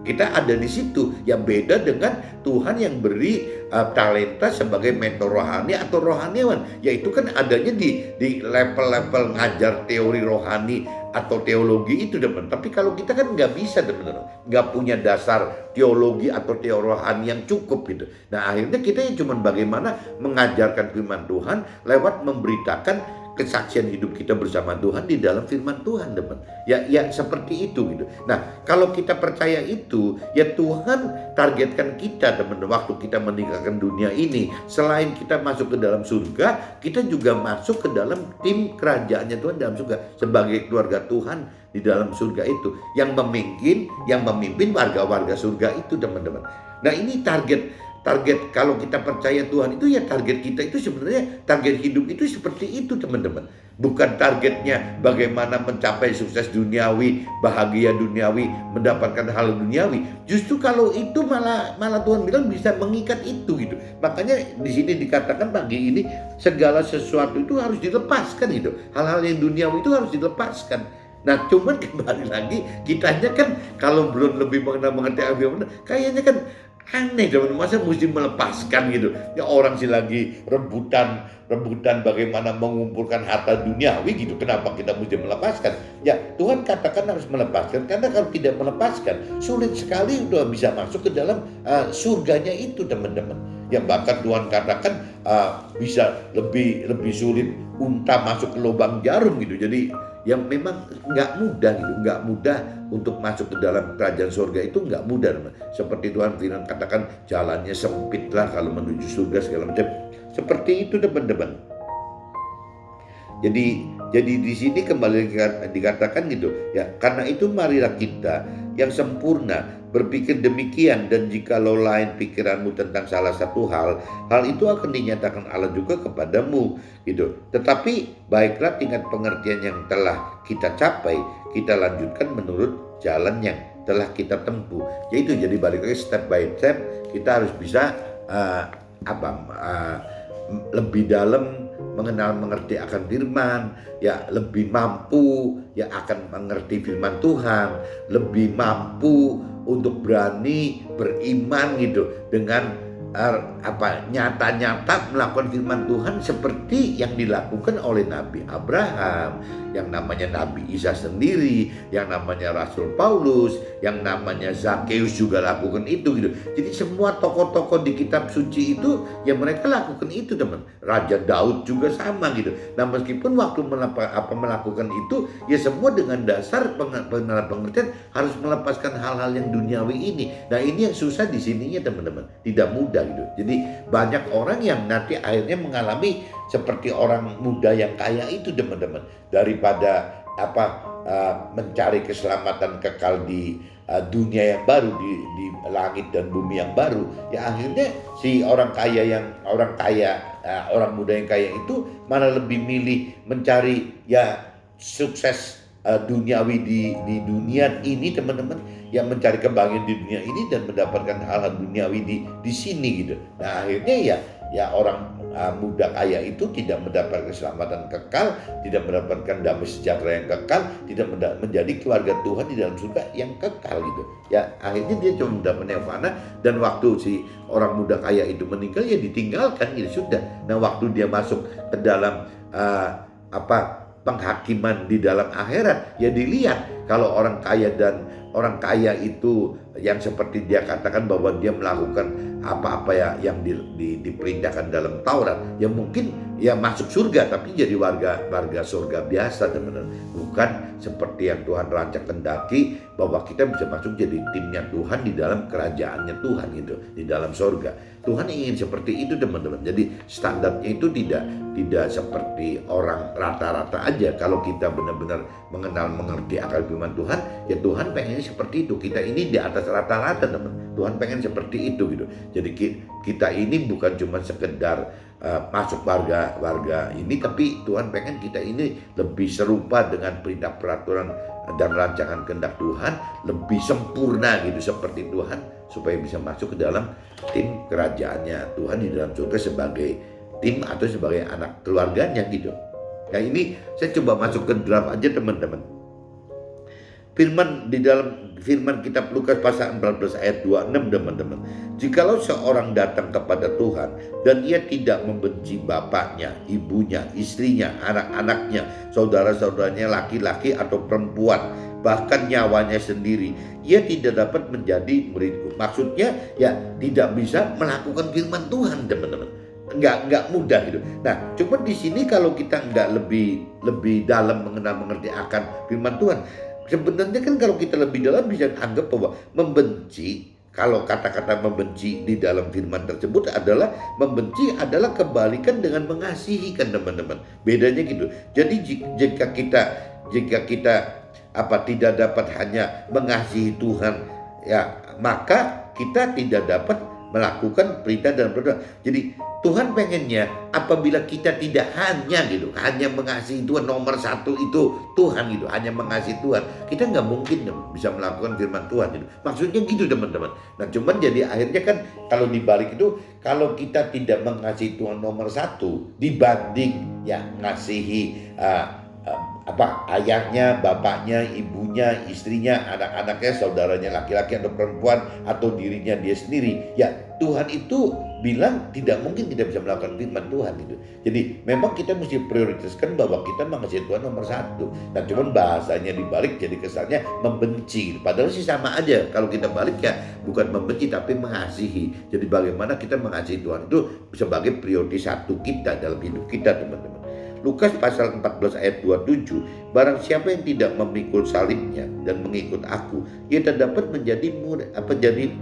Kita ada di situ, yang beda dengan Tuhan yang beri talenta sebagai mentor rohani atau rohaniawan, yaitu kan adanya di level-level ngajar teori rohani atau teologi itu, teman. Tapi kalau kita kan nggak bisa, teman, nggak punya dasar teologi atau teori rohani yang cukup gitu. Nah, akhirnya kita cuma bagaimana mengajarkan firman Tuhan lewat memberitakan kesaksian hidup kita bersama Tuhan di dalam firman Tuhan, teman. Ya seperti itu gitu. Nah, kalau kita percaya itu, ya Tuhan targetkan kita, teman. Waktu kita meninggalkan dunia ini, selain kita masuk ke dalam surga, kita juga masuk ke dalam tim kerajaannya Tuhan dalam surga sebagai keluarga Tuhan di dalam surga itu, yang memimpin warga-warga surga itu, teman-teman. Nah, ini target kalau kita percaya Tuhan itu, ya target kita itu sebenarnya target hidup itu seperti itu, teman-teman. Bukan targetnya bagaimana mencapai sukses duniawi, bahagia duniawi, mendapatkan hal duniawi. Justru kalau itu malah Tuhan bilang bisa mengikat itu gitu. Makanya di sini dikatakan pagi ini segala sesuatu itu harus dilepaskan gitu. Hal-hal yang duniawi itu harus dilepaskan. Nah, cuman kembali lagi kitanya kan kalau belum lebih mengerti agama, kayaknya kan aneh, teman. Masa mesti melepaskan gitu. Ya orang sih lagi rebutan bagaimana mengumpulkan harta duniawi gitu. Kenapa kita mesti melepaskan? Ya Tuhan katakan harus melepaskan, karena kalau tidak melepaskan sulit sekali udah bisa masuk ke dalam surganya itu, teman-teman. Ya bahkan Tuhan katakan bisa lebih sulit unta masuk ke lubang jarum gitu. Jadi yang memang nggak mudah gitu, nggak mudah untuk masuk ke dalam kerajaan surga itu, nggak mudah, teman. Seperti Tuhan firman katakan jalannya sempit lah kalau menuju surga segala macam. Seperti itu, teman-teman. Jadi di sini kembali dikatakan gitu ya, karena itu marilah kita yang sempurna berpikir demikian, dan jikalau lain pikiranmu tentang salah satu hal itu akan dinyatakan Allah juga kepadamu gitu. Tetapi baiklah tingkat pengertian yang telah kita capai, kita lanjutkan menurut jalan yang telah kita tempuh. Yaitu jadi balik lagi step by step, kita harus bisa lebih dalam mengerti akan firman, ya lebih mampu ya akan mengerti firman Tuhan, lebih mampu untuk berani beriman gitu dengan nyata-nyata melakukan firman Tuhan seperti yang dilakukan oleh Nabi Abraham, yang namanya Nabi Isa sendiri, yang namanya Rasul Paulus, yang namanya Zakheus juga lakukan itu gitu. Jadi semua tokoh-tokoh di kitab suci itu ya mereka lakukan itu, teman. Raja Daud juga sama gitu. Nah, meskipun waktu melakukan itu ya semua dengan dasar pengertian harus melepaskan hal-hal yang duniawi ini. Nah, ini yang susah di sininya, teman-teman. Tidak mudah gitu. Jadi banyak orang yang nanti akhirnya mengalami seperti orang muda yang kaya itu, teman-teman. Daripada mencari keselamatan kekal di dunia yang baru, di langit dan bumi yang baru, ya akhirnya si orang muda yang kaya itu malah lebih milih mencari ya sukses duniawi di dunia ini, teman-teman, yang mencari kebahagiaan di dunia ini dan mendapatkan hal-hal duniawi di sini gitu. Nah, akhirnya ya orang muda kaya itu tidak mendapatkan keselamatan kekal, tidak mendapatkan damai sejahtera yang kekal, tidak menjadi keluarga Tuhan di dalam surga yang kekal gitu. Ya akhirnya dia cuma mendapat nirvana, dan waktu si orang muda kaya itu meninggal ya ditinggalkan gitu sudah. Nah, waktu dia masuk ke dalam penghakiman di dalam akhirat, ya dilihat kalau orang kaya itu yang seperti dia katakan bahwa dia melakukan apa-apa ya yang diperintahkan dalam Taurat, ya mungkin ya masuk surga tapi jadi warga surga biasa, teman-teman. Bukan seperti yang Tuhan rancang kendaki bahwa kita bisa masuk jadi timnya Tuhan di dalam kerajaannya Tuhan gitu, di dalam surga. Tuhan ingin seperti itu, teman-teman. Jadi standarnya itu tidak seperti orang rata-rata aja. Kalau kita benar-benar mengerti akan firman Tuhan, ya Tuhan pengennya seperti itu. Kita ini di atas rata-rata, teman. Tuhan pengen seperti itu gitu. Jadi kita ini bukan cuma sekedar masuk warga ini, tapi Tuhan pengen kita ini lebih serupa dengan perintah peraturan dan rancangan kehendak Tuhan, lebih sempurna gitu seperti Tuhan, supaya bisa masuk ke dalam tim kerajaannya Tuhan di dalam surga sebagai tim atau sebagai anak keluarganya gitu. Nah, ini saya coba masuk ke draft aja, teman-teman. Di dalam firman kitab Lukas pasal 14 ayat 26, teman-teman. Jikalau seorang datang kepada Tuhan dan ia tidak membenci bapaknya, ibunya, istrinya, anak-anaknya, saudara-saudaranya laki-laki atau perempuan, bahkan nyawanya sendiri, ia tidak dapat menjadi muridku. Maksudnya ya tidak bisa melakukan firman Tuhan, teman-teman. Enggak mudah gitu. Nah, cuma di sini kalau kita enggak lebih dalam mengerti akan firman Tuhan, sebenarnya kan kalau kita lebih dalam bisa anggap bahwa membenci, kalau kata-kata membenci di dalam firman tersebut adalah membenci adalah kebalikan dengan mengasihi, kan, teman-teman. Bedanya gitu. Jadi jika kita tidak dapat hanya mengasihi Tuhan, ya maka kita tidak dapat melakukan perintah dan perintah. Jadi Tuhan pengennya apabila kita tidak hanya mengasihi Tuhan, nomor satu itu Tuhan gitu, hanya mengasihi Tuhan, kita nggak mungkin bisa melakukan firman Tuhan gitu. Maksudnya gitu, teman-teman. Nah, cuman jadi akhirnya kan kalau dibalik itu, kalau kita tidak mengasihi Tuhan nomor satu dibanding ya ngasihi ayahnya, bapaknya, ibunya, istrinya, anak-anaknya, saudaranya laki-laki atau perempuan, atau dirinya dia sendiri, ya Tuhan itu bilang tidak mungkin kita bisa melakukan firman Tuhan gitu. Jadi memang kita mesti prioritaskan bahwa kita mengasihi Tuhan nomor satu. Nah, cuman bahasanya dibalik jadi kesannya membenci. Padahal sih sama aja. Kalau kita balik ya bukan membenci tapi mengasihi. Jadi bagaimana kita mengasihi Tuhan itu sebagai prioritas satu kita dalam hidup kita, teman-teman. Lukas pasal 14 ayat 27, barang siapa yang tidak memikul salibnya dan mengikut aku, ia tak dapat menjadi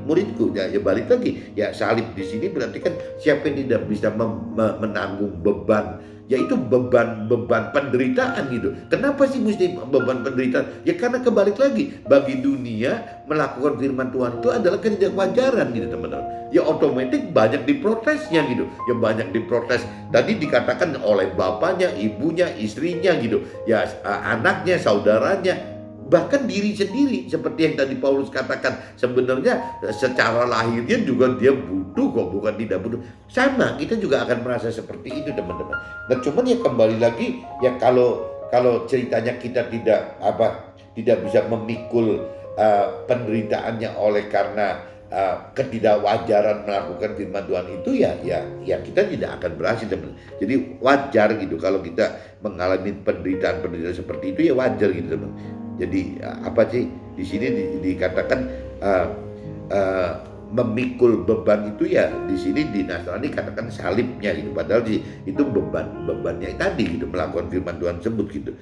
muridku. Ya balik lagi, ya salib di sini berarti kan siapa yang tidak bisa menanggung beban, yaitu beban penderitaan gitu. Kenapa sih mesti beban penderitaan? Ya karena kebalik lagi, bagi dunia melakukan firman Tuhan itu adalah ketidakwajaran gitu, teman-teman. Ya otomatis banyak diprotesnya gitu. Ya banyak diprotes. Tadi dikatakan oleh bapaknya, ibunya, istrinya gitu. Ya anaknya, saudaranya, bahkan diri sendiri, seperti yang tadi Paulus katakan, sebenarnya secara lahirnya juga dia butuh kok, bukan tidak butuh. Sama, kita juga akan merasa seperti itu, teman-teman. Nah, cuman ya kembali lagi, ya kalau ceritanya kita tidak bisa memikul penderitaannya oleh karena ketidakwajaran melakukan firman Tuhan itu, ya kita tidak akan berhasil, teman. Jadi wajar gitu kalau kita mengalami penderitaan seperti itu, ya wajar gitu, teman. Jadi di sini dikatakan memikul beban itu, ya di sini di Nasrani katakan salibnya gitu. Padahal itu bebannya tadi gitu, melakukan firman Tuhan tersebut gitu.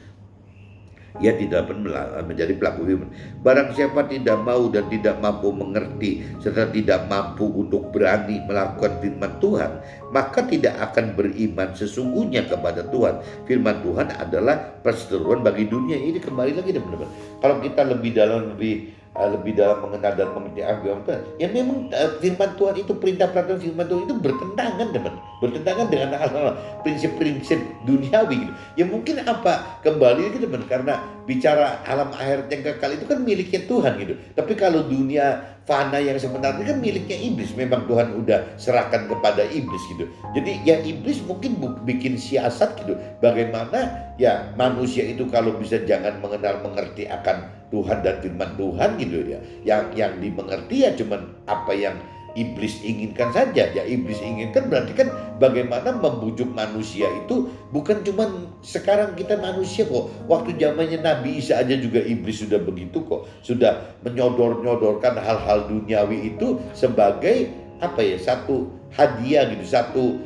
Ia tidak dapat menjadi pelaku firman. Barang siapa tidak mau dan tidak mampu mengerti serta tidak mampu untuk berani melakukan firman Tuhan, maka tidak akan beriman sesungguhnya kepada Tuhan. Firman Tuhan adalah perseteruan bagi dunia. Ini kembali lagi, teman-teman. Kalau kita lebih dalam mengenal dan mengerti firman Tuhan, ya memang firman Tuhan itu, perintah peraturan firman Tuhan itu bertentangan, teman, bertentangan dengan hal-hal prinsip-prinsip duniawi gitu. Ya mungkin kembali lagi, teman, karena bicara alam akhirat yang kekal itu kan miliknya Tuhan gitu. Tapi kalau dunia fana yang sebenarnya kan miliknya iblis. Memang Tuhan udah serahkan kepada iblis gitu. Jadi ya iblis mungkin bikin siasat gitu, bagaimana ya manusia itu kalau bisa jangan mengerti akan Tuhan dan firman Tuhan gitu ya. Yang dimengerti ya cuman apa yang iblis inginkan saja. Ya iblis inginkan berarti kan bagaimana membujuk manusia itu, bukan cuman sekarang kita manusia kok. Waktu zamannya Nabi Isa aja juga iblis sudah begitu kok. Sudah menyodorkan hal-hal duniawi itu sebagai apa ya, satu hadiah gitu,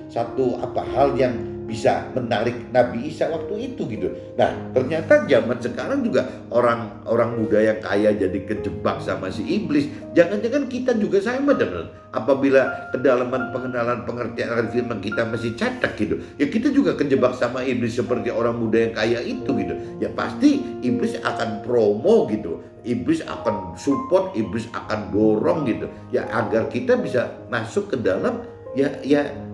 satu apa hal yang bisa menarik Nabi Isa waktu itu gitu. Nah, ternyata zaman sekarang juga orang muda yang kaya jadi kejebak sama si iblis. Jangan-jangan kita juga sama, teman. Apabila kedalaman pengenalan pengertian akan firman kita masih cacat gitu, ya kita juga kejebak sama iblis seperti orang muda yang kaya itu gitu. Ya pasti iblis akan promo gitu. Iblis akan support, iblis akan dorong gitu. Ya agar kita bisa masuk ke dalam ya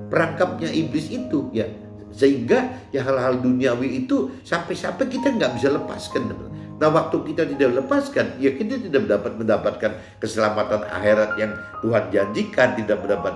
perangkapnya iblis itu ya. Sehingga ya hal-hal duniawi itu sampai-sampai kita nggak bisa lepaskan, teman. Nah, waktu kita tidak lepaskan, ya kita tidak dapat mendapatkan keselamatan akhirat yang Tuhan janjikan, tidak mendapat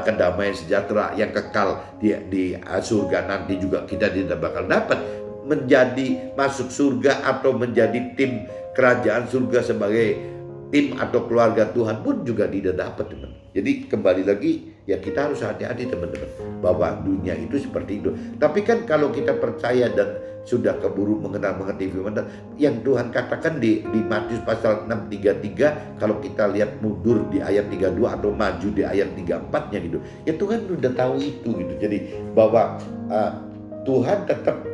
kedamaian sejahtera yang kekal di surga nanti juga kita tidak bakal dapat. Menjadi masuk surga atau menjadi tim kerajaan surga sebagai tim atau keluarga Tuhan pun juga tidak dapat, teman. Jadi kembali lagi ya kita harus hati-hati, teman-teman, bahwa dunia itu seperti itu. Tapi kan kalau kita percaya dan sudah keburu mengerti firman yang Tuhan katakan di Matius pasal 6:33, kalau kita lihat mundur di ayat 32 atau maju di ayat 34-nya gitu, ya Tuhan sudah tahu itu gitu. Jadi bahwa Tuhan tetap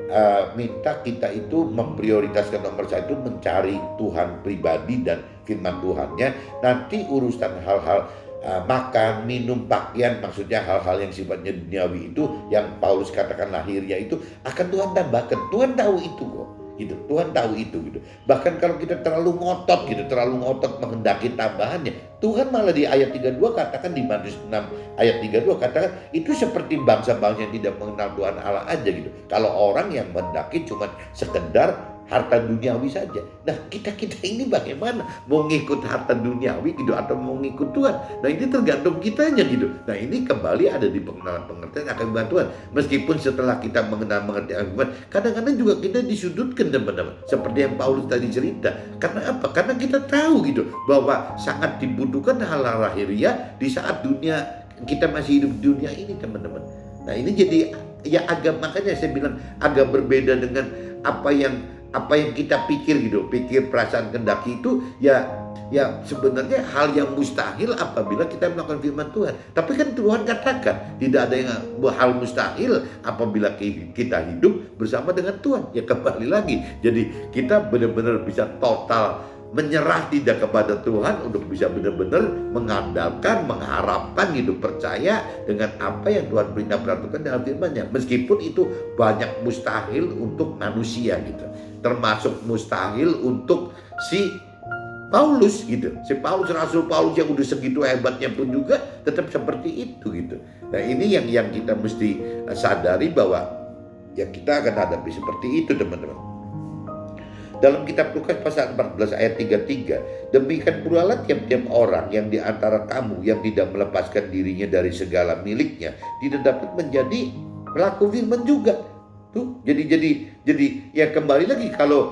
minta kita itu memprioritaskan nomor satu mencari Tuhan pribadi dan firman Tuhannya. Nanti urusan hal-hal makan, minum, pakaian, maksudnya hal-hal yang sifatnya duniawi itu yang Paulus katakan lahiriah itu akan Tuhan tambahkan. Tuhan tahu itu kok gitu. Tuhan tahu itu gitu. Bahkan kalau kita terlalu ngotot gitu, terlalu ngotot menghendaki tambahannya, Tuhan malah di ayat 32 katakan, di Matius 6 ayat 32 katakan itu seperti bangsa-bangsa yang tidak mengenal Tuhan Allah aja gitu. Kalau orang yang menghendaki cuma sekedar harta duniawi saja. Nah, kita ini bagaimana? Mau ngikut harta duniawi gitu atau mau ngikut Tuhan? Nah, ini tergantung kitanya gitu. Nah, ini kembali ada di pengenalan pengertian akan bantuan. Meskipun setelah kita mengerti akan Tuhan, kadang-kadang juga kita disudutkan, teman-teman. Seperti yang Paulus tadi cerita. Karena apa? Karena kita tahu gitu bahwa sangat dibutuhkan hal-hal lahiriah di saat dunia kita masih hidup di dunia ini, teman-teman. Nah, ini jadi ya agak, makanya saya bilang agak berbeda dengan apa yang kita pikir gitu. Pikir prasangka kendaki itu ya sebenarnya hal yang mustahil apabila kita melakukan firman Tuhan. Tapi kan Tuhan katakan tidak ada yang hal mustahil apabila kita hidup bersama dengan Tuhan. Ya kembali lagi, jadi kita benar-benar bisa total menyerah tidak kepada Tuhan untuk bisa benar-benar mengandalkan, mengharapkan, hidup percaya dengan apa yang Tuhan perintahkan dalam firman-Nya. Meskipun itu banyak mustahil untuk manusia gitu. Termasuk mustahil untuk si Paulus gitu. Si Paulus, Rasul Paulus yang udah segitu hebatnya pun juga tetap seperti itu gitu. Nah, ini yang kita mesti sadari bahwa ya kita akan hadapi seperti itu, teman-teman. Dalam kitab Lukas pasal 14 ayat 33, demikian pula lah tiap-tiap orang yang di antara kamu yang tidak melepaskan dirinya dari segala miliknya tidak dapat menjadi pelaku firman juga. Tuh, jadi ya kembali lagi kalau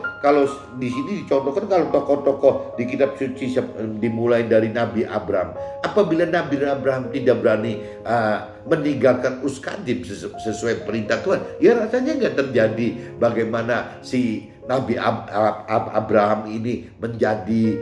di sini dicontohkan kalau tokoh-tokoh di kitab suci dimulai dari Nabi Abraham. Apabila Nabi Abraham tidak berani meninggalkan Uskadib sesuai perintah Tuhan, ya rasanya nggak terjadi bagaimana si Nabi Abraham ini menjadi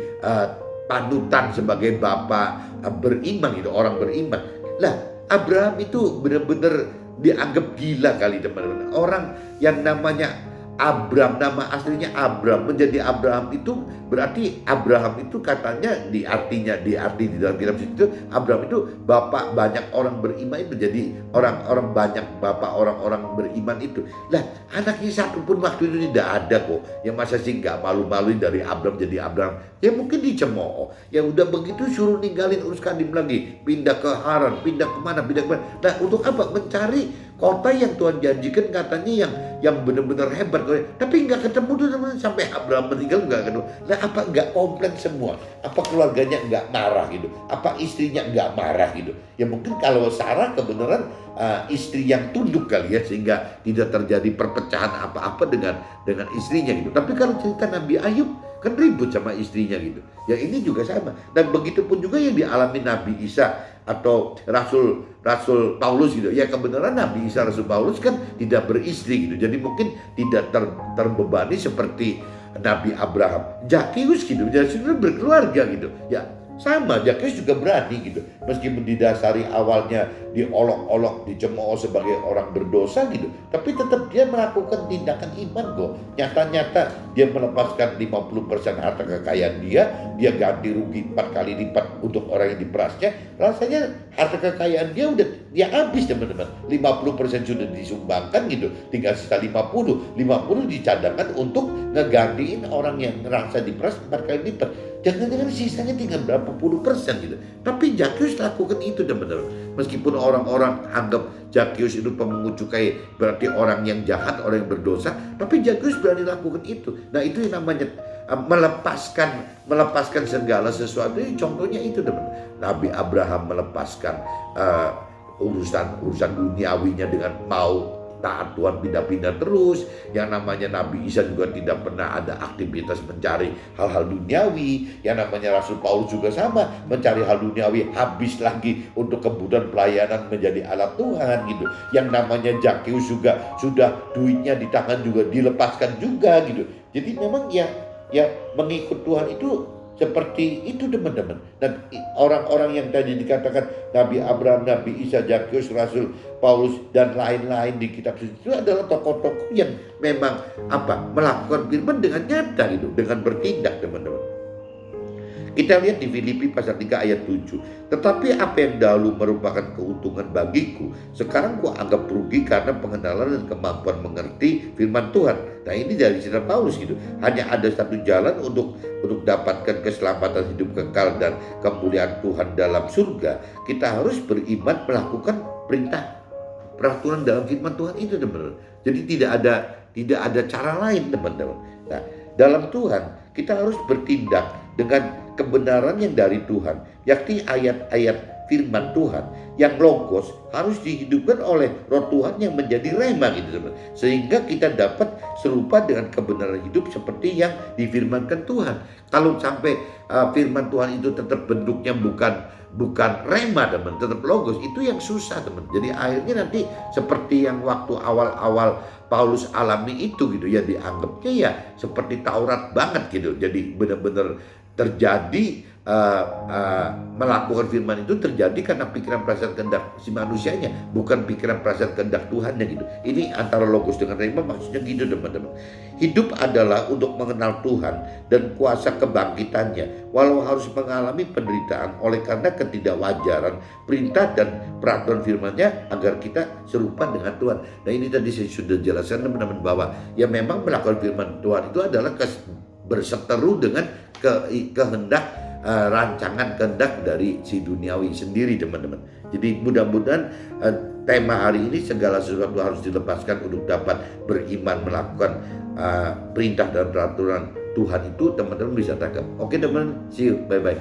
panutan sebagai bapak beriman itu, orang beriman. Lah, Abraham itu benar-benar dianggap gila kali, teman-teman. Orang yang namanya Abram, nama aslinya Abram, menjadi Abraham itu berarti Abraham itu katanya di arti di dalam kitab itu Abraham itu bapak banyak orang beriman, itu jadi orang banyak bapak orang-orang beriman itu. Lah, anaknya satu pun waktu itu tidak ada kok. Yang masa sih nggak malu-maluin dari Abram jadi Abraham? Ya mungkin dicemooh. Ya udah begitu suruh ninggalin Uskadim lagi, pindah ke Haran, pindah kemana? Nah, untuk apa? Mencari kota yang Tuhan janjikan katanya yang benar-benar hebat. Tapi nggak ketemu tuh, teman, sampai Abraham meninggal nggak ketemu. Nah, apa nggak komplain semua? Apa keluarganya nggak marah gitu? Apa istrinya nggak marah gitu? Ya mungkin kalau Sarah kebenaran istri yang tunduk kali ya, sehingga tidak terjadi perpecahan apa-apa dengan istrinya gitu. Tapi kalau cerita Nabi Ayub kan ribut sama istrinya gitu. Ya ini juga sama. Dan begitu pun juga yang dialami Nabi Isa atau Rasul Paulus gitu. Ya kebenaran Nabi Isa, Rasul Paulus kan tidak beristri gitu. Jadi mungkin tidak terbebani seperti Nabi Abraham. Zakius gitu, jadi sudah berkeluarga gitu. Ya Sama, Zakheus juga berani gitu. Meskipun didasari awalnya diolok-olok, dicemooh sebagai orang berdosa gitu, tapi tetap dia melakukan tindakan iman kok. Nyata-nyata dia melepaskan 50% harta kekayaan dia ganti rugi 4 kali lipat untuk orang yang diperasnya. Rasanya harta kekayaan dia udah dia habis, teman-teman. 50% sudah disumbangkan gitu, tinggal sisa 50 dicadangkan untuk ngegantiin orang yang ngerasa diperas 4 kali lipat. Jangan-jangan sisanya tinggal berapa puluh persen gitu. Tapi Zakheus lakukan itu, teman-teman. Meskipun orang-orang anggap Zakheus itu pemungut cukai, berarti orang yang jahat, orang yang berdosa, tapi Zakheus berani lakukan itu. Nah, itu yang namanya melepaskan segala sesuatu. Contohnya itu, teman-teman. Nabi Abraham melepaskan urusan duniawinya dengan mau taat Tuhan, pindah-pindah terus. Yang namanya Nabi Isa juga tidak pernah ada aktivitas mencari hal-hal duniawi. Yang namanya Rasul Paulus juga sama, mencari hal duniawi, habis lagi untuk kebutuhan pelayanan menjadi alat Tuhan gitu. Yang namanya Zakheus juga sudah duitnya di tangan juga dilepaskan juga gitu. Jadi memang ya mengikut Tuhan itu seperti itu, teman-teman. Dan orang-orang yang tadi dikatakan Nabi Abraham, Nabi Isa, Zakheus, Rasul Paulus dan lain-lain di kitab suci itu adalah tokoh-tokoh yang memang melakukan firman dengan nyata gitu, dengan bertindak, teman-teman. Kita lihat di Filipi pasal 3 ayat 7. Tetapi apa yang dahulu merupakan keuntungan bagiku, sekarang ku anggap rugi karena pengenalan dan kemampuan mengerti firman Tuhan. Nah, ini dari cerita Paulus gitu. Hanya ada satu jalan untuk dapatkan keselamatan hidup kekal dan kemuliaan Tuhan dalam surga. Kita harus beriman melakukan perintah peraturan dalam firman Tuhan itu, teman-teman. Jadi tidak ada cara lain, teman-teman. Nah, dalam Tuhan kita harus bertindak dengan kebenaran yang dari Tuhan, yakni ayat-ayat firman Tuhan yang logos harus dihidupkan oleh Roh Tuhan yang menjadi rema gitu, teman. Sehingga kita dapat serupa dengan kebenaran hidup seperti yang difirmankan Tuhan. Kalau sampai firman Tuhan itu tetap bentuknya bukan rema, teman, tetap logos, itu yang susah, teman. Jadi akhirnya nanti seperti yang waktu awal-awal Paulus alami itu gitu ya, dianggapnya ya seperti Taurat banget gitu. Jadi benar-benar terjadi melakukan firman itu terjadi karena pikiran perasaan kehendak si manusianya, bukan pikiran perasaan kehendak Tuhannya gitu. Ini antara logos dengan rema maksudnya gitu, teman-teman. Hidup adalah untuk mengenal Tuhan dan kuasa kebangkitannya, walau harus mengalami penderitaan oleh karena ketidakwajaran perintah dan peraturan firman-Nya agar kita serupa dengan Tuhan. Nah, ini tadi saya sudah jelaskan, teman-teman, bahwa ya memang melakukan firman Tuhan itu adalah berseteru dengan kehendak rancangan kehendak dari si duniawi sendiri, teman-teman. Jadi mudah-mudahan tema hari ini segala sesuatu harus dilepaskan untuk dapat beriman melakukan perintah dan peraturan Tuhan itu, teman-teman bisa tangkap. Oke, teman-teman, see you, bye-bye.